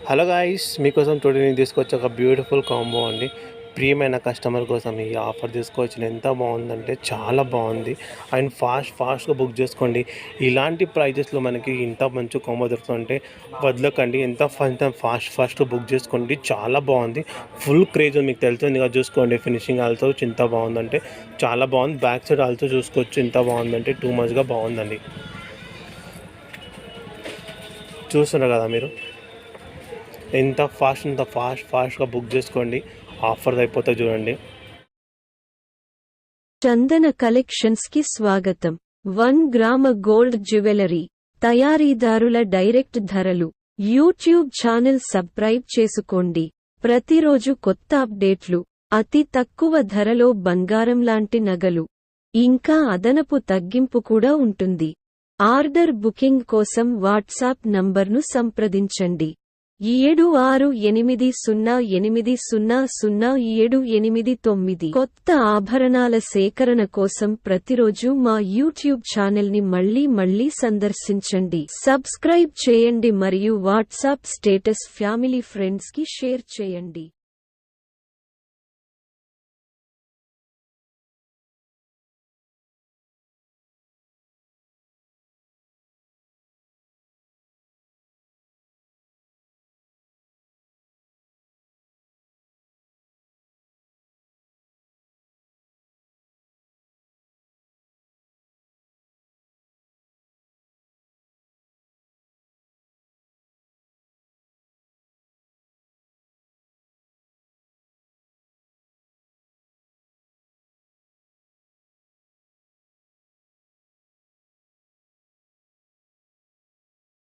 Hello guys, మీకోసం today నేను తీసుకొచ్చి ఒక బ్యూటిఫుల్ కాంబో అండి. ప్రియమైన కస్టమర్ కోసం ఈ ఆఫర్ తీసుకొచ్చిన ఎంత బాగుందంటే చాలా బాగుంది. అండ్ ఫాస్ట్గా బుక్ చేసుకోండి. ఇలాంటి ప్రైజెస్లో మనకి ఇంత మంచి కాంబో దొరుకుతుంటే వదలకండి. ఎంత ఫాస్ట్ బుక్ చేసుకోండి. చాలా బాగుంది. ఫుల్ క్రేజ్ మీకు తెలుస్తుంది కదా, చూసుకోండి. ఫినిషింగ్ ఆల్సో ఎంత బాగుందంటే చాలా బాగుంది. బ్యాక్ సైడ్ ఆల్సో చూసుకోవచ్చు. ఎంత బాగుందంటే టూ మచ్గా బాగుందండి. చూస్తున్నారు కదా మీరు, ఎంత ఫాస్ట్గా బుక్ చేసుకోండి. ఆఫర్ అయిపోతే చూడండి. చందన కలెక్షన్స్ కి స్వాగతం. 1 గ్రామ గోల్డ్ జ్యువెలరీ తయారీదారుల డైరెక్ట్ ధరలు. యూట్యూబ్ ఛానల్ సబ్స్క్రైబ్ చేసుకోండి. ప్రతిరోజు కొత్త అప్డేట్లు, అతి తక్కువ ధరలో బంగారం లాంటి నగలు, ఇంకా అదనపు తగ్గింపు కూడా ఉంటుంది. ఆర్డర్ బుకింగ్ కోసం వాట్సాప్ నంబర్ను సంప్రదించండి. 7680800789. కొత్త ఆభరణాల సేకరణ కోసం ప్రతిరోజు మా యూట్యూబ్ ఛానల్ని మళ్ళీ సందర్శించండి. సబ్స్క్రైబ్ చేయండి మరియు వాట్సాప్ స్టేటస్ ఫ్యామిలీ ఫ్రెండ్స్ కి షేర్ చేయండి.